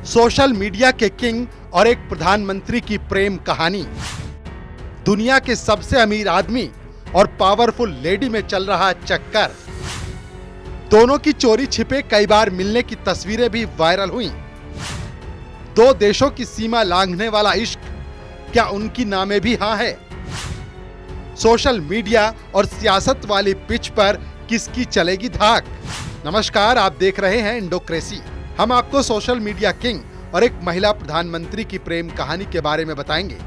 Social media के king और एक प्रधानमंत्री की प्रेम कहानी। दुनिया के सबसे अमीर आदमी और पावरफुल लेडी में चल रहा चक्कर। दोनों की चोरी छिपे कई बार मिलने की तस्वीरें भी वायरल हुई। दो देशों की सीमा लांघने वाला इश्क, क्या उनकी नामें भी हाँ है? सोशल मीडिया और सियासत वाली पिच पर किसकी चलेगी धाक? नमस्कार, आप देख रहे हैं इंडोक्रेसी। हम आपको सोशल मीडिया किंग और एक महिला प्रधानमंत्री की प्रेम कहानी के बारे में बताएंगे।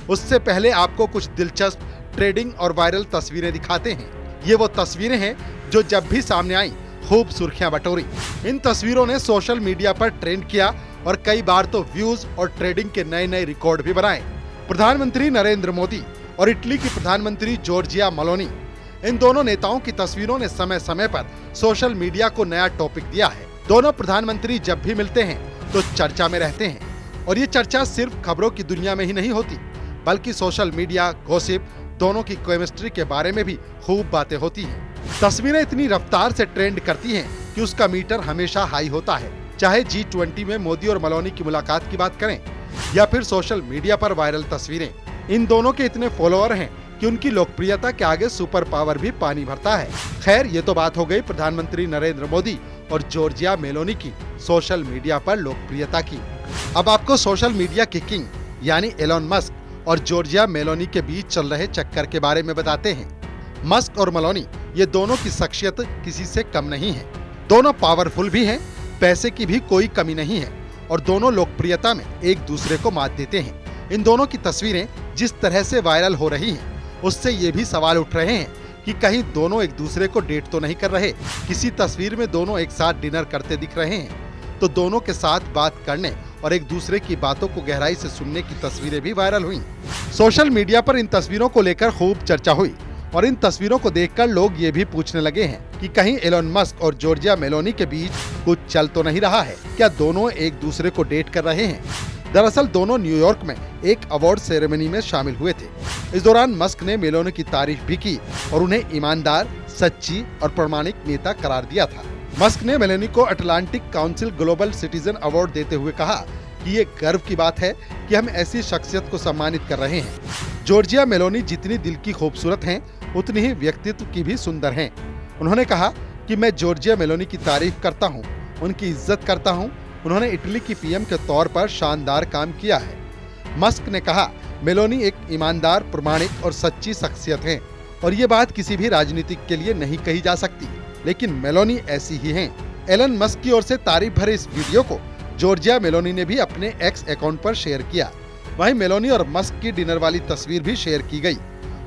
उससे पहले आपको कुछ दिलचस्प ट्रेंडिंग और वायरल तस्वीरें दिखाते हैं। ये वो तस्वीरें हैं जो जब भी सामने आई खूब सुर्खियां बटोरी। इन तस्वीरों ने सोशल मीडिया पर ट्रेंड किया और कई बार तो व्यूज और ट्रेडिंग के नए नए रिकॉर्ड भी बनाए। प्रधानमंत्री नरेंद्र मोदी और इटली की प्रधानमंत्री जॉर्जिया मेलोनी, इन दोनों नेताओं की तस्वीरों ने समय समय पर सोशल मीडिया को नया टॉपिक दिया है। दोनों प्रधानमंत्री जब भी मिलते हैं तो चर्चा में रहते हैं और ये चर्चा सिर्फ खबरों की दुनिया में ही नहीं होती, बल्कि सोशल मीडिया, गॉसिप, दोनों की केमिस्ट्री के बारे में भी खूब बातें होती हैं। तस्वीरें इतनी रफ्तार से ट्रेंड करती हैं कि उसका मीटर हमेशा हाई होता है। चाहे G20 में मोदी और मेलोनी की मुलाकात की बात करें या फिर सोशल मीडिया पर वायरल तस्वीरें, इन दोनों के इतने फॉलोअर हैं कि उनकी लोकप्रियता के आगे सुपर पावर भी पानी भरता है। खैर, ये तो बात हो गई प्रधानमंत्री नरेंद्र मोदी और जॉर्जिया मेलोनी की सोशल मीडिया पर लोकप्रियता की। अब आपको सोशल मीडिया की किंग यानी एलोन मस्क और जॉर्जिया मेलोनी के बीच चल रहे चक्कर के बारे में बताते हैं। मस्क और मेलोनी, ये दोनों की शख्सियत किसी से कम नहीं है। दोनों पावरफुल भी हैं, पैसे की भी कोई कमी नहीं है और दोनों लोकप्रियता में एक दूसरे को मात देते हैं। इन दोनों की तस्वीरें जिस तरह से वायरल हो रही हैं, उससे ये भी सवाल उठ रहे हैं कि कहीं दोनों एक दूसरे को डेट तो नहीं कर रहे। किसी तस्वीर में दोनों एक साथ डिनर करते दिख रहे हैं तो दोनों के साथ बात करने और एक दूसरे की बातों को गहराई से सुनने की तस्वीरें भी वायरल हुई। सोशल मीडिया पर इन तस्वीरों को लेकर खूब चर्चा हुई और इन तस्वीरों को देखकर लोग ये भी पूछने लगे हैं कि कहीं एलोन मस्क और जॉर्जिया मेलोनी के बीच कुछ चल तो नहीं रहा है? क्या दोनों एक दूसरे को डेट कर रहे हैं? दरअसल दोनों न्यूयॉर्क में एक अवार्ड सेरेमनी में शामिल हुए थे। इस दौरान मस्क ने मेलोनी की तारीफ भी की और उन्हें ईमानदार, सच्ची और प्रामाणिक नेता करार दिया था। मस्क ने मेलोनी को Atlantic council global citizen award देते हुए कहा कि ये गर्व की बात है कि हम ऐसी शख्सियत को सम्मानित कर रहे हैं। जॉर्जिया मेलोनी जितनी दिल की खूबसूरत हैं, उतनी ही व्यक्तित्व की भी सुंदर हैं। उन्होंने कहा कि मैं जॉर्जिया मेलोनी की तारीफ करता हूँ, उनकी इज्जत करता हूँ। उन्होंने इटली की पीएम के तौर पर शानदार काम किया है। मस्क ने कहा, मेलोनी एक ईमानदार, प्रामाणिक और सच्ची शख्सियत हैं और ये बात किसी भी राजनीतिक के लिए नहीं कही जा सकती, लेकिन मेलोनी ऐसी ही हैं। एलन मस्क की ओर से तारीफ भरे इस वीडियो को जॉर्जिया मेलोनी ने भी अपने एक्स अकाउंट पर शेयर किया। वहीं मेलोनी और मस्क की डिनर वाली तस्वीर भी शेयर की गई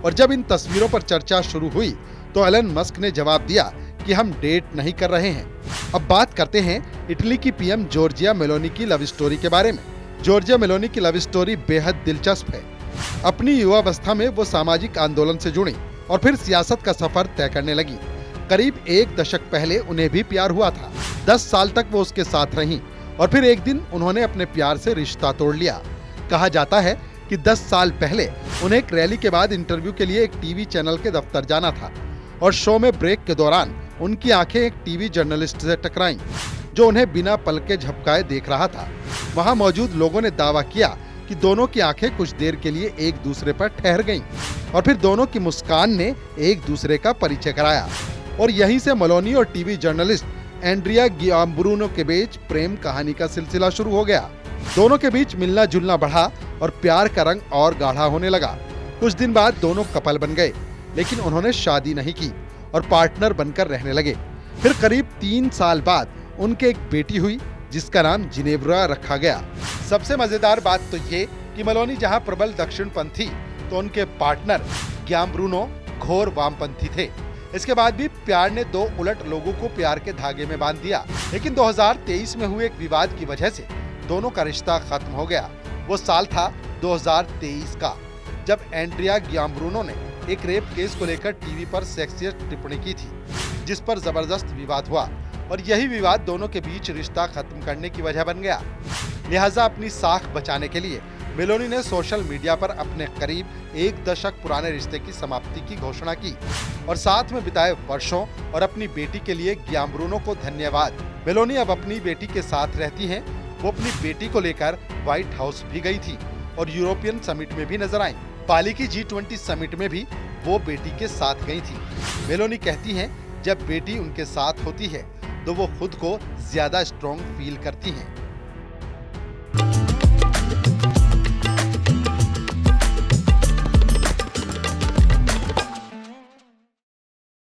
और जब इन तस्वीरों पर चर्चा शुरू हुई तो एलन मस्क ने जवाब दिया कि हम डेट नहीं कर रहे हैं। अब बात करते हैं इटली की पीएम जॉर्जिया मेलोनी की लव स्टोरी के बारे में। जॉर्जिया मेलोनी की लव स्टोरी बेहद दिलचस्प है। अपनी युवावस्था में वो सामाजिक आंदोलन से जुड़ी और फिर सियासत का सफर तय करने लगी। करीब एक दशक पहले उन्हें भी प्यार हुआ था। 10 साल तक वो उसके साथ रहीं और फिर एक दिन उन्होंने अपने प्यार से रिश्ता तोड़ लिया। कहा जाता है कि 10 साल पहले उन्हें एक रैली के बाद इंटरव्यू के लिए एक टीवी चैनल के दफ्तर जाना था और शो में ब्रेक के दौरान उनकी आंखें एक टीवी जर्नलिस्ट से टकराईं, जो उन्हें बिना पलके झपकाए देख रहा था। वहां मौजूद लोगों ने दावा किया कि दोनों की आंखें कुछ देर के लिए एक दूसरे पर ठहर गईं और फिर दोनों की मुस्कान ने एक दूसरे का परिचय कराया और यहीं से मेलोनी और टीवी जर्नलिस्ट एंड्रिया गियाम्ब्रूनो के बीच प्रेम कहानी का सिलसिला शुरू हो गया। दोनों के बीच मिलना जुलना बढ़ा और प्यार का रंग और गाढ़ा होने लगा। कुछ दिन बाद दोनों कपल बन गए, लेकिन उन्होंने शादी नहीं की और पार्टनर बनकर रहने लगे। फिर करीब 3 साल बाद उनके एक बेटी हुई जिसका नाम जिनेव्रा रखा गया। सबसे मजेदार बात तो ये कि मेलोनी जहां प्रबल दक्षिणपंथी, तो उनके पार्टनर गियाम्ब्रूनो घोर वामपंथी थे। इसके बाद भी प्यार ने दो उलट लोगों को प्यार के धागे में बांध दिया, लेकिन 2023 में हुए एक विवाद की वजह से दोनों का रिश्ता खत्म हो गया। वो साल था 2023 का, जब एंड्रिया गियाम्ब्रूनो ने एक रेप केस को लेकर टीवी पर सेक्सियस टिप्पणी की थी, जिस पर जबरदस्त विवाद हुआ और यही विवाद दोनों के बीच रिश्ता खत्म करने की वजह बन गया। लिहाजा अपनी साख बचाने के लिए मेलोनी ने सोशल मीडिया पर अपने करीब एक दशक पुराने रिश्ते की समाप्ति की घोषणा की और साथ में बिताए वर्षों और अपनी बेटी के लिए गियाम्ब्रूनो को धन्यवाद। मेलोनी अब अपनी बेटी के साथ रहती हैं। वो अपनी बेटी को लेकर व्हाइट हाउस भी गई थी और यूरोपियन समिट में भी नजर आई। पाली की G20 समिट में भी वो बेटी के साथ गई थी। मेलोनी कहती हैं, जब बेटी उनके साथ होती है तो वो खुद को ज्यादा स्ट्रॉन्ग फील करती हैं।